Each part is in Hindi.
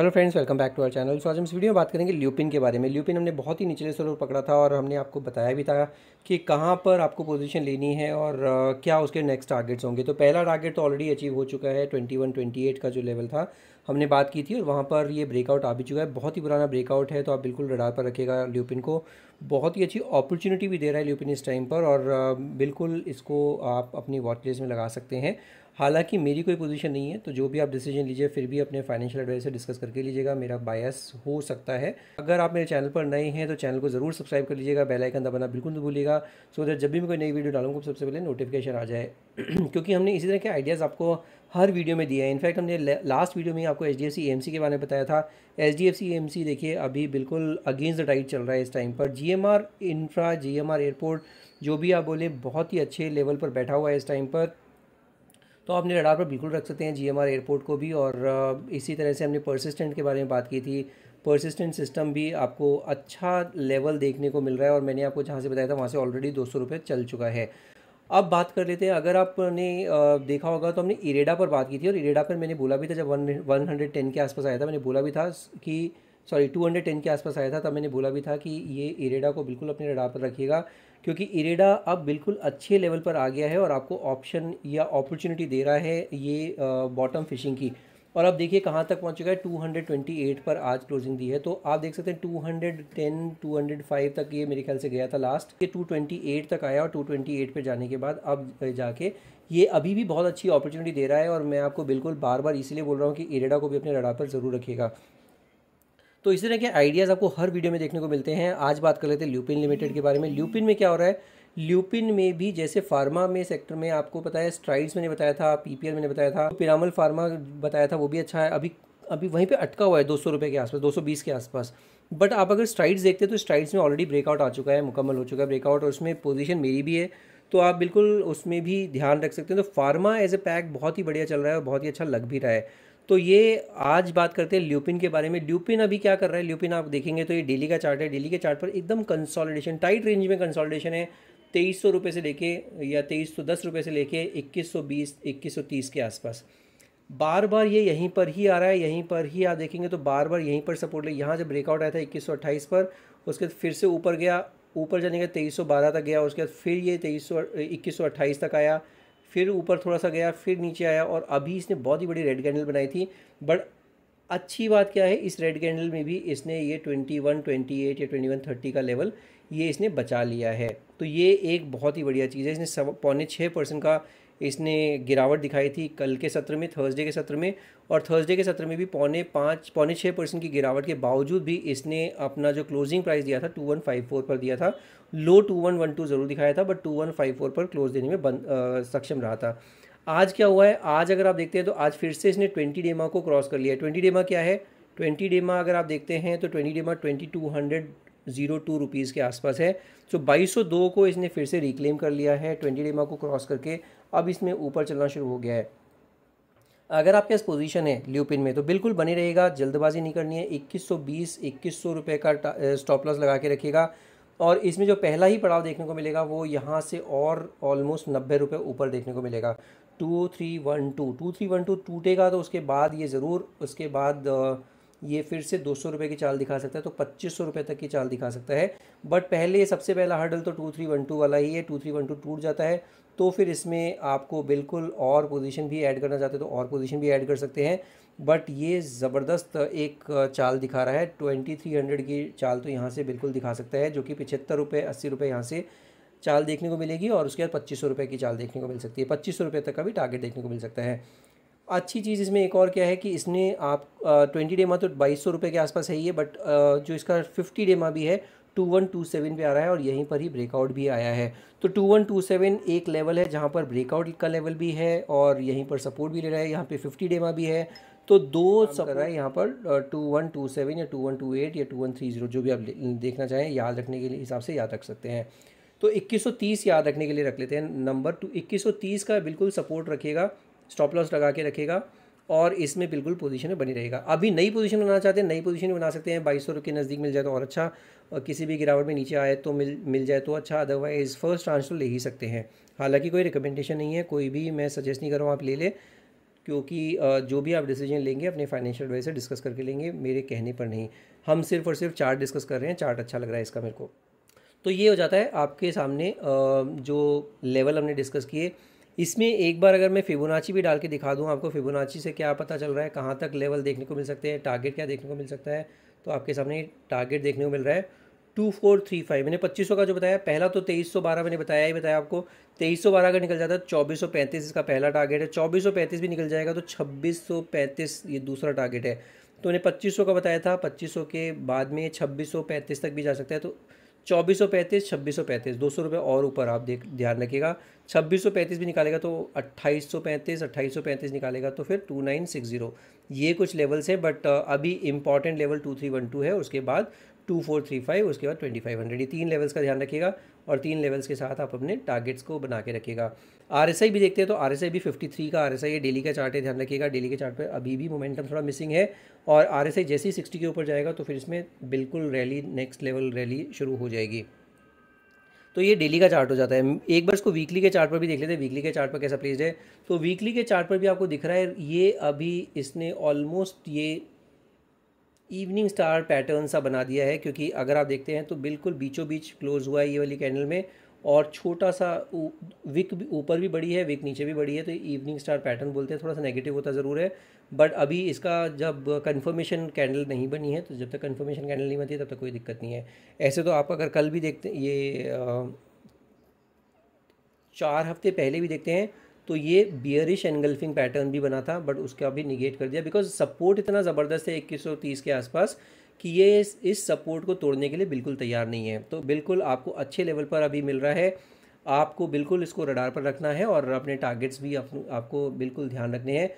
Hello friends, welcome back to our channel. So आज हम इस वीडियो में बात करेंगे ल्यूपिन के बारे में। ल्यूपिन हमने बहुत ही निचले स्तर पर पकड़ा था और हमने आपको बताया भी था कि कहाँ पर आपको पोजीशन लेनी है और क्या उसके नेक्स्ट टारगेट्स होंगे। तो पहला टारगेट तो ऑलरेडी अचीव हो चुका है, 21-28 का जो लेवल था हमने बात की थी और वहाँ पर ये ब्रेकआउट आ भी चुका है। बहुत ही पुराना ब्रेकआउट है, तो आप बिल्कुल रडार पर रखिएगा ल्यूपिन को। बहुत ही अच्छी अपॉर्चुनिटी भी दे रहा है ल्यूपिन इस टाइम पर और बिल्कुल इसको आप अपनी वॉच लिस्ट में लगा सकते हैं। हालांकि मेरी कोई पोजीशन नहीं है, तो जो भी आप डिसीजन लीजिए फिर भी अपने फाइनेंशियल एडवाइजर से डिस्कस करके लीजिएगा। मेरा बायस हो सकता है। अगर आप मेरे चैनल पर नए हैं तो चैनल को ज़रूर सब्सक्राइब कर लीजिएगा, बेल आइकन दबाना बिल्कुल नहीं भूलिएगा, सो दैट जब भी मैं कोई नई वीडियो डालूंगा सबसे पहले नोटिफिकेशन आ जाए। क्योंकि हमने इसी तरह के आइडियाज़ आपको हर वीडियो में दिए हैं। इनफैक्ट हमने लास्ट वीडियो में आपको HDFC AMC के बारे में बताया था। HDFC AMC देखिए अभी बिल्कुल अगेंस्ट द टाइड चल रहा है इस टाइम पर। GMR इंफ्रा, GMR एयरपोर्ट, जो भी आप बोले, बहुत ही अच्छे लेवल पर बैठा हुआ है इस टाइम पर। तो आप अपने रडार पर बिल्कुल रख सकते हैं GMR एयरपोर्ट को भी। और इसी तरह से हमने परसिस्टेंट के बारे में बात की थी। परसिस्टेंट सिस्टम भी आपको अच्छा लेवल देखने को मिल रहा है और मैंने आपको जहाँ से बताया था वहाँ से ऑलरेडी 200 रुपये चल चुका है। अब बात कर लेते हैं, अगर आपने देखा होगा तो हमने इरेडा पर बात की थी और इरेडा पर मैंने बोला भी था, जब 110 के आसपास आया था मैंने बोला भी था कि 210 के आसपास आया था, तब मैंने बोला भी था कि ये इरेडा को बिल्कुल अपने रडार पर रखिएगा, क्योंकि इरेडा अब बिल्कुल अच्छे लेवल पर आ गया है और आपको ऑप्शन या अपॉर्चुनिटी दे रहा है ये बॉटम फिशिंग की। और अब देखिए कहाँ तक पहुँच चुका है, 228 पर आज क्लोजिंग दी है। तो आप देख सकते हैं 210 205 तक ये मेरे ख्याल से गया था लास्ट, ये 228 तक आया और 228 पे जाने के बाद अब जाके ये अभी भी बहुत अच्छी अपॉर्चुनिटी दे रहा है। और मैं आपको बिल्कुल बार बार इसीलिए बोल रहा हूँ कि इरेडा को भी अपने रडार पर ज़रूर रखिएगा। तो इस तरह के आइडियाज़ आपको हर वीडियो में देखने को मिलते हैं। आज बात कर लेते हैं ल्यूपिन लिमिटेड के बारे में। ल्यूपिन में क्या हो रहा है, ल्यूपिन में भी जैसे फार्मा में सेक्टर में आपको पता है, स्ट्राइड्स मैंने बताया था, PPL मैंने बताया था, पिरामल फार्मा बताया था, वो भी अच्छा है। अभी अभी वहीं पे अटका हुआ है 200 रुपये के आसपास, 220 के आसपास। बट आप अगर स्ट्राइड्स देखते हैं तो स्ट्राइड्स में ऑलरेडी ब्रेकआउट आ चुका है, मुकम्मल हो चुका है ब्रेकआउट, और उसमें पोजीशन मेरी भी है, तो आप बिल्कुल उसमें भी ध्यान रख सकते हैं। तो फार्मा एज ए पैक बहुत ही बढ़िया चल रहा है और बहुत ही अच्छा लग भी रहा है। तो ये आज बात करते हैं ल्यूपिन के बारे में। ल्यूपिन अभी क्या कर रहा है, ल्यूपिन आप देखेंगे तो ये डेली का चार्ट है। डेली के चार्ट पर एकदम कंसोलिडेशन, टाइट रेंज में कंसोलिडेशन है। 2300 रुपये से लेके या 2310 रुपये से लेके 2120 2130 के आसपास बार बार ये यहीं पर ही आ रहा है। यहीं पर ही आप देखेंगे तो बार बार यहीं पर सपोर्ट ले। यहाँ जब ब्रेकआउट आया था 2128 पर, उसके बाद फिर से ऊपर गया, ऊपर जाने का 2312 तक गया, उसके बाद फिर ये 2128 तक आया, फिर ऊपर थोड़ा सा गया, फिर नीचे आया और अभी इसने बहुत ही बड़ी रेड कैंडल बनाई थी। बट अच्छी बात क्या है, इस रेड कैंडल में भी इसने ये 2128 या 2130 का लेवल ये इसने बचा लिया है। तो ये एक बहुत ही बढ़िया चीज़ है। इसने 5.25% का इसने गिरावट दिखाई थी कल के सत्र में, थर्सडे के सत्र में, और थर्सडे के सत्र में भी 5.6% की गिरावट के बावजूद भी इसने अपना जो क्लोजिंग प्राइस दिया था 2154 पर दिया था। लो 2112 ज़रूर दिखाया था, बट 2154 पर क्लोज देने में सक्षम रहा था। आज क्या हुआ है, आज अगर आप देखते हैं तो आज फिर से इसने 20 डेमा को क्रॉस कर लिया है। 20 डेमा क्या है, 20 डेमा अगर आप देखते हैं तो 20 डेमा 2202 रुपीज़ के आसपास है। तो 2202 को इसने फिर से रिक्लेम कर लिया है 20 डेमा को क्रॉस करके। अब इसमें ऊपर चलना शुरू हो गया है। अगर आपके पास पोजीशन है ल्यूपिन में तो बिल्कुल बनी रहेगा, जल्दबाजी नहीं करनी है। 2120 2100 रुपये का स्टॉप लॉस लगा के रखिएगा। और इसमें जो पहला ही पड़ाव देखने को मिलेगा वो यहाँ से और ऑलमोस्ट 90 रुपये ऊपर देखने को मिलेगा। 2312 टूटेगा तो उसके बाद ये ज़रूर, उसके बाद ये फिर से 200 रुपये की चाल दिखा सकता है, तो 2500 रुपये तक की चाल दिखा सकता है। बट पहले सबसे पहला हर्डल तो 2312 वाला ही है। 2312 टूट जाता है तो फिर इसमें आपको बिल्कुल और पोजीशन भी ऐड करना चाहते हैं तो और पोजीशन भी ऐड कर सकते हैं। बट ये ज़बरदस्त एक चाल दिखा रहा है। 2300 की चाल तो यहाँ से बिल्कुल दिखा सकता है, जो कि 75 रुपये 80 रुपये यहाँ से चाल देखने को मिलेगी और उसके बाद 2500 रुपये की चाल देखने को मिल सकती है। 2500 रुपये तक का भी टारगेट देखने को मिल सकता है। अच्छी चीज़ इसमें एक और क्या है कि इसने आप 20 डेमा तो 2200 रुपये के आसपास है ही है, बट जो इसका 50 डेमा भी है 2127 पे आ रहा है और यहीं पर ही ब्रेकआउट भी आया है। तो 2127 एक लेवल है जहाँ पर ब्रेकआउट का लेवल भी है और यहीं पर सपोर्ट भी ले रहा है। यहाँ पे 50 डेमा भी है, तो दो सब कर रहा है यहाँ पर 2127 या 2128 या 2130, जो भी आप देखना चाहें, याद रखने के लिए हिसाब से याद रख सकते हैं। तो 2130 याद रखने के लिए रख लेते हैं नंबर 2130 का बिल्कुल सपोर्ट रखिएगा, स्टॉप लॉस लगा के रखिएगा और इसमें बिल्कुल पोजीशन में बनी रहेगा। अभी नई पोजीशन बनाना चाहते हैं, नई पोजीशन बना सकते हैं। 2200 के नज़दीक मिल जाए तो और अच्छा, और किसी भी गिरावट में नीचे आए तो मिल जाए तो अच्छा, अदरवाइज़ फर्स्ट ट्रांस तो ले ही सकते हैं। हालांकि कोई रिकमेंडेशन नहीं है, कोई भी मैं सजेस्ट नहीं कर रहा हूँ आप ले ले, क्योंकि जो भी आप डिसीजन लेंगे अपने फाइनेंशियल एडवाइस से डिस्कस करके लेंगे, मेरे कहने पर नहीं। हम सिर्फ और सिर्फ चार्ट डिस्कस कर रहे हैं, चार्ट अच्छा लग रहा है इसका मेरे को। तो ये हो जाता है आपके सामने जो लेवल हमने डिस्कस किए। इसमें एक बार अगर मैं फिबोनाची भी डाल के दिखा दूं आपको, फिबोनाची से क्या पता चल रहा है, कहाँ तक लेवल देखने को मिल सकते हैं, टारगेट क्या देखने को मिल सकता है। तो आपके सामने टारगेट देखने को मिल रहा है 2435। मैंने 2500 का जो बताया, पहला तो 2312 मैंने बताया ही बताया आपको। 2312 अगर निकल जाता है 2435 इसका पहला टारगेट है, 2435 भी निकल जाएगा तो 2635 ये दूसरा टारगेट है। तो मैंने 2500 का बताया था, 2500 के बाद में 2635 तक भी जा सकता है। तो 2435, 2635, 200 रुपये और ऊपर आप ध्यान रखिएगा। 2635 भी निकालेगा तो 2835, 2835 निकालेगा तो फिर 2960। ये कुछ लेवल्स हैं, बट अभी इंपॉर्टेंट लेवल 2312 है, उसके बाद 2435, उसके बाद 2500। ये 3 लेवल्स का ध्यान रखिएगा और 3 लेवल्स के साथ आप अपने टारगेट्स को बना के रखिएगा। आरएसआई भी देखते हैं तो आरएसआई भी 53 का आरएसआई है, डेली का चार्ट है, ध्यान रखिएगा। डेली के चार्ट पर अभी भी मोमेंटम थोड़ा मिसिंग है और आरएसआई जैसे ही 60 के ऊपर जाएगा तो फिर इसमें बिल्कुल रैली, नेक्स्ट लेवल रैली शुरू हो जाएगी। तो ये डेली का चार्ट हो जाता है। एक बार इसको वीकली के चार्ट पर भी देख लेते हैं, वीकली के चार्ट पर कैसा प्लेस्ड है। तो वीकली के चार्ट पर भी आपको दिख रहा है, ये अभी इसने ऑलमोस्ट ये इवनिंग स्टार पैटर्न सा बना दिया है, क्योंकि अगर आप देखते हैं तो बिल्कुल बीचों बीच क्लोज हुआ है ये वाली कैंडल में, और छोटा सा विक ऊपर भी बड़ी है, विक नीचे भी बड़ी है। तो इवनिंग स्टार पैटर्न बोलते हैं, थोड़ा सा नेगेटिव होता ज़रूर है, बट अभी इसका जब कंफर्मेशन कैंडल नहीं बनी है, तो जब तक कंफर्मेशन कैंडल नहीं बनती है तब तक कोई दिक्कत नहीं है। ऐसे तो आप अगर कल भी देखते ये 4 हफ्ते पहले भी देखते हैं तो ये बियरिश एनगल्फिंग पैटर्न भी बना था, बट उसका भी निगेट कर दिया, बिकॉज सपोर्ट इतना ज़बरदस्त है 2130 के आसपास कि ये इस सपोर्ट को तोड़ने के लिए बिल्कुल तैयार नहीं है। तो बिल्कुल आपको अच्छे लेवल पर अभी मिल रहा है, आपको बिल्कुल इसको रडार पर रखना है और अपने टारगेट्स भी आपको बिल्कुल ध्यान रखने हैं।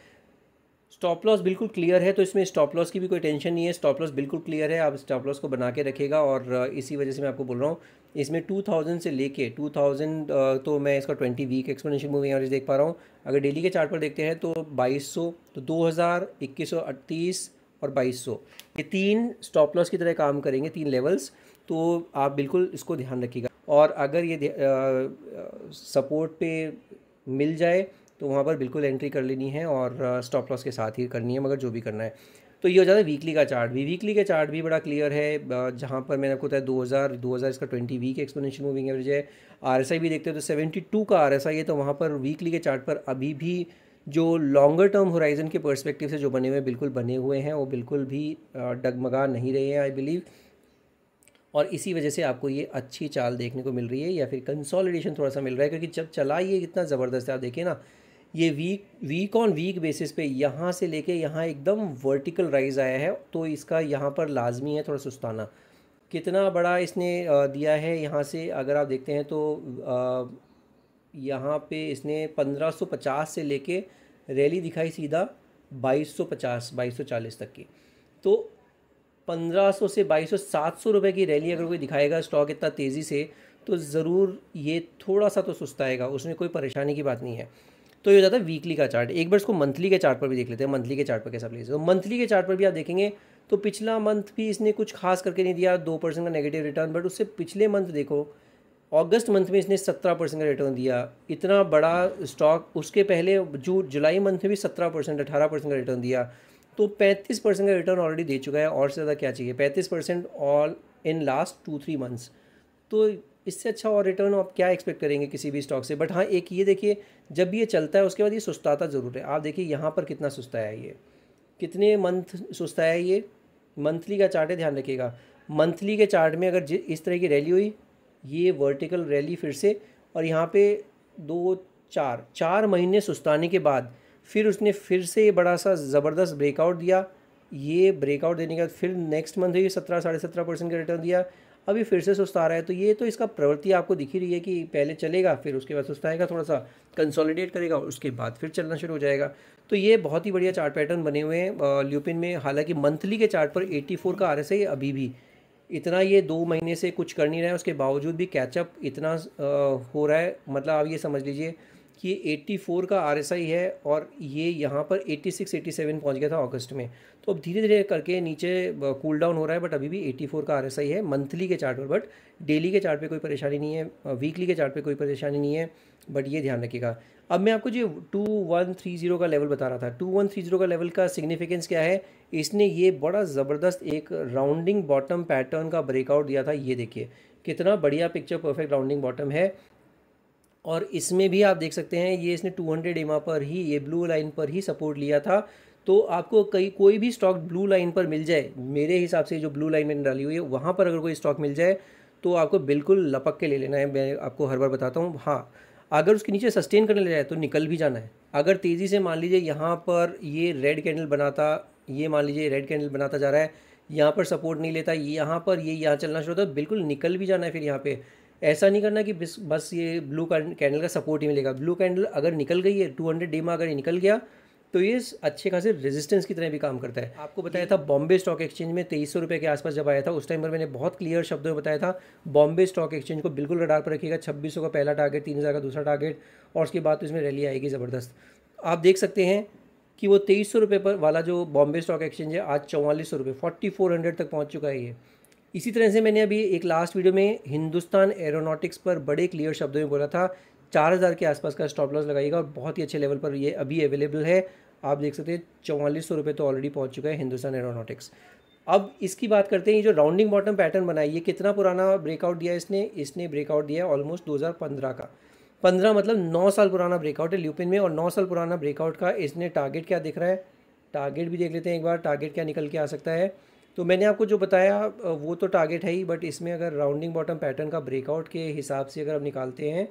स्टॉप लॉस बिल्कुल क्लियर है, तो इसमें स्टॉप लॉस की भी कोई टेंशन नहीं है। स्टॉप लॉस बिल्कुल क्लियर है, आप स्टॉप लॉस को बना के रखिएगा। और इसी वजह से मैं आपको बोल रहा हूँ, इसमें 2000 से लेके 2000, तो मैं इसका 20 वीक एक्सपोनेंशियल मूविंग एवरेज देख पा रहा हूँ। अगर डेली के चार्ट पर देखते हैं तो 2200, तो 2000, 2138 और 2200, ये 3 स्टॉप लॉस की तरह काम करेंगे, 3 लेवल्स। तो आप बिल्कुल इसको ध्यान रखिएगा, और अगर ये सपोर्ट पे मिल जाए तो वहाँ पर बिल्कुल एंट्री कर लेनी है और स्टॉप लॉस के साथ ही करनी है, मगर जो भी करना है। तो ये हो जाता है वीकली का चार्ट भी। वीकली के चार्ट भी बड़ा क्लियर है, जहाँ पर मैंने आपको बताया 2000 इसका 20 वीक एक्सपोनेंशियल मूविंग एवरेज है। आरएसआई भी देखते हैं तो 72 का आरएसआई है, तो वहाँ पर वीकली के चार्ट पर अभी भी जो लॉन्गर टर्म होराइजन के पर्सपेक्टिव से जो बने हुए हैं, बिल्कुल बने हुए हैं, वो बिल्कुल भी डगमगा नहीं रहे हैं आई बिलीव। और इसी वजह से आपको ये अच्छी चाल देखने को मिल रही है, या फिर कंसोलिडेशन थोड़ा सा मिल रहा है, क्योंकि जब चला ये कितना ज़बरदस्त है। आप देखिए ना, ये वीक ऑन वीक बेसिस पे यहाँ से लेके यहाँ एकदम वर्टिकल राइज आया है, तो इसका यहाँ पर लाजमी है थोड़ा सुस्ताना। कितना बड़ा इसने दिया है यहाँ से, अगर आप देखते हैं तो यहाँ पे इसने 1550 से लेके रैली दिखाई सीधा 2250 2240 तक की। तो 1500 से 2200, 700 रुपये की रैली अगर कोई दिखाएगा स्टॉक इतना तेज़ी से, तो ज़रूर ये थोड़ा सा तो सुस्ताएगा, उसमें कोई परेशानी की बात नहीं है। तो ये हो जाता है वीकली का चार्ट। एक बार इसको मंथली के चार्ट पर भी देख लेते हैं, मंथली के चार्ट पर कैसा प्लेस है। तो मंथली के चार्ट पर भी आप देखेंगे तो पिछला मंथ भी इसने कुछ खास करके नहीं दिया, 2% का नेगेटिव रिटर्न, बट उससे पिछले मंथ देखो, अगस्त मंथ में इसने 17% का रिटर्न दिया, इतना बड़ा स्टॉक। उसके पहले जुलाई मंथ में भी 17%, 18% का रिटर्न दिया, तो 35% का रिटर्न ऑलरेडी दे चुका है। और से ज़्यादा क्या चाहिए, 35% ऑल इन लास्ट 2-3 मंथ्स। तो इससे अच्छा और रिटर्न आप क्या एक्सपेक्ट करेंगे किसी भी स्टॉक से। बट हाँ, एक ये देखिए, जब भी ये चलता है उसके बाद ये सुस्ताता ज़रूर है। आप देखिए यहाँ पर कितना सुस्ताया है, ये कितने मंथ सुस्ताया है। ये मंथली का चार्ट है, ध्यान रखिएगा। मंथली के चार्ट में अगर इस तरह की रैली हुई, ये वर्टिकल रैली फिर से, और यहाँ पे 4 महीने सुस्ताने के बाद फिर उसने फिर से बड़ा सा ज़बरदस्त ब्रेकआउट दिया। ये ब्रेकआउट देने के बाद फिर नेक्स्ट मंथ ये 17-17.5% का रिटर्न दिया, अभी फिर से सुस्ता रहा है। तो ये तो इसका प्रवृत्ति आपको दिख ही रही है कि पहले चलेगा, फिर उसके बाद सुस्ताएगा, थोड़ा सा कंसोलिडेट करेगा, उसके बाद फिर चलना शुरू हो जाएगा। तो ये बहुत ही बढ़िया चार्ट पैटर्न बने हुए हैं ल्यूपिन में। हालांकि मंथली के चार्ट पर 84 का आरएसआई है अभी भी। इतना ये 2 महीने से कुछ कर नहीं रहा है, उसके बावजूद भी कैचअप इतना हो रहा है। मतलब आप ये समझ लीजिए कि ये 84 का RSI है और ये यहाँ पर 86-87 पहुँच गया था अगस्त में। तो अब धीरे धीरे करके नीचे कूल डाउन हो रहा है, बट अभी भी 84 का RSI है मंथली के चार्ट पर। बट डेली के चार्ट पे कोई परेशानी नहीं है, वीकली के चार्ट पे कोई परेशानी नहीं है, बट ये ध्यान रखिएगा। अब मैं आपको जो 2130 का लेवल बता रहा था, 2130 का लेवल का सिग्निफिकेंस क्या है, इसने ये बड़ा ज़बरदस्त एक राउंडिंग बॉटम पैटर्न का ब्रेकआउट दिया था। ये देखिए कितना बढ़िया पिक्चर परफेक्ट राउंडिंग बॉटम है। और इसमें भी आप देख सकते हैं ये इसने 200 EMA पर ही, ये ब्लू लाइन पर ही सपोर्ट लिया था। तो आपको कोई भी स्टॉक ब्लू लाइन पर मिल जाए, मेरे हिसाब से जो ब्लू लाइन मैंने डाली हुई है वहाँ पर अगर कोई स्टॉक मिल जाए तो आपको बिल्कुल लपक के ले लेना है। मैं आपको हर बार बताता हूँ। हाँ, अगर उसके नीचे सस्टेन करने ले जाए तो निकल भी जाना है। अगर तेज़ी से मान लीजिए यहाँ पर ये रेड कैंडल बनाता, ये मान लीजिए रेड कैंडल बनाता जा रहा है, यहाँ पर सपोर्ट नहीं लेता, यहाँ पर ये यहाँ चलना शुरू होता है, बिल्कुल निकल भी जाना है। फिर यहाँ पे ऐसा नहीं करना कि बस ये ब्लू कैंडल का सपोर्ट ही मिलेगा। ब्लू कैंडल अगर निकल गई है, 200 EMA अगर ये निकल गया तो ये अच्छे खासे रेजिस्टेंस की तरह भी काम करता है। आपको बताया था बॉम्बे स्टॉक एक्सचेंज में 2300 रुपये के आसपास जब आया था, उस टाइम पर मैंने बहुत क्लियर शब्दों में बताया था बॉम्बे स्टॉक एक्सचेंज को बिल्कुल रडार पर रखिएगा। 2600 का पहला टारगेट, 3000 का दूसरा टारगेट, और उसके बाद तो इसमें रैली आएगी ज़बरदस्त। आप देख सकते हैं कि वो 2300 रुपये पर वाला जो बॉम्बे स्टॉक एक्सचेंज है आज 4400 रुपये, 4400 तक पहुँच चुका है ये। इसी तरह से मैंने अभी एक लास्ट वीडियो में हिंदुस्तान एरोनॉटिक्स पर बड़े क्लियर शब्दों में बोला था 4000 के आसपास का स्टॉप लॉस लगाइएगा, और बहुत ही अच्छे लेवल पर ये अभी अवेलेबल है। आप देख सकते हैं 4400 रुपये तो ऑलरेडी पहुंच चुका है हिंदुस्तान एरोनॉटिक्स। अब इसकी बात करते हैं, ये जो राउंडिंग बॉटम पैटर्न बनाई, ये कितना पुराना ब्रेकआउट दिया इसने ब्रेकआउट दिया है ऑलमोस्ट 2015 का। 15 मतलब 9 साल पुराना ब्रेकआउट है ल्यूपिन में, और 9 साल पुराना ब्रेकआउट का इसने टारगेट क्या दिख रहा है, टारगेट भी देख लेते हैं एक बार, टारगेट क्या निकल के आ सकता है। तो मैंने आपको जो बताया वो तो टारगेट है ही, बट इसमें अगर राउंडिंग बॉटम पैटर्न का ब्रेकआउट के हिसाब से अगर हम निकालते हैं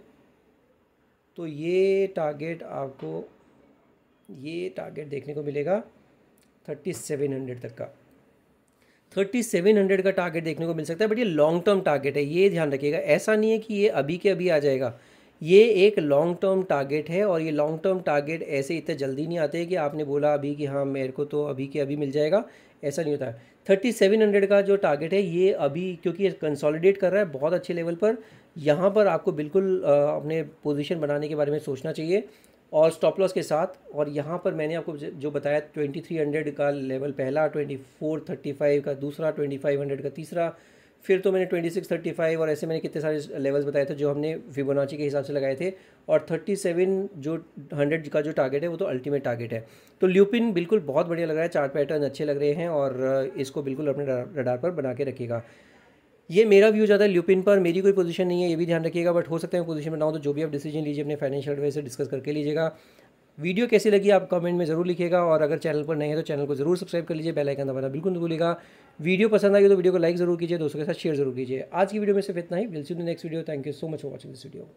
तो ये टारगेट देखने को मिलेगा 3700 तक का। 3700 का टारगेट देखने को मिल सकता है, बट ये लॉन्ग टर्म टारगेट है, ये ध्यान रखिएगा। ऐसा नहीं है कि ये अभी के अभी आ जाएगा, ये एक लॉन्ग टर्म टारगेट है। और ये लॉन्ग टर्म टारगेट ऐसे इतने जल्दी नहीं आते कि आपने बोला अभी कि हाँ मेरे को तो अभी के अभी मिल जाएगा, ऐसा नहीं होता है। 3700 का जो टारगेट है ये अभी, क्योंकि ये कंसोलिडेट कर रहा है बहुत अच्छे लेवल पर, यहाँ पर आपको बिल्कुल अपने पोजीशन बनाने के बारे में सोचना चाहिए और स्टॉप लॉस के साथ। और यहाँ पर मैंने आपको जो बताया 2300 का लेवल पहला, 2435 का दूसरा, 2500 का तीसरा, फिर तो मैंने 2635 और ऐसे मैंने कितने सारे लेवल्स बताए थे जो हमने फिबोनाची के हिसाब से लगाए थे। और 37 जो 100 का जो टारगेट है वो तो अल्टीमेट टारगेट है। तो ल्यूपिन बिल्कुल बहुत बढ़िया लग रहा है, चार्ट पैटर्न अच्छे लग रहे हैं, और इसको बिल्कुल अपने रडार पर बना के रखिएगा। ये मेरा व्यू ज़्यादा है ल्यूपिन पर, मेरी कोई पोजीशन नहीं है, ये भी ध्यान रखिएगा। बट हो सकता है पोजीशन बनाऊँ तो जो भी आप डिसीजन लीजिए अपने फाइनेंशियल एडवाइजर से डिस्कस करके लीजिएगा। वीडियो कैसी लगी आप कमेंट में ज़रूर लिखिएगा, और अगर चैनल पर नए हैं तो चैनल को ज़रूर सब्सक्राइब कर लीजिए, बेल आइकन दबाना बिल्कुल नहीं भूलिएगा। वीडियो पसंद आई तो वीडियो को लाइक ज़रूर कीजिए, दोस्तों के साथ शेयर ज़रूर कीजिए। आज की वीडियो में सिर्फ इतना ही, will see you in the next video. Thank you so much for watching this video.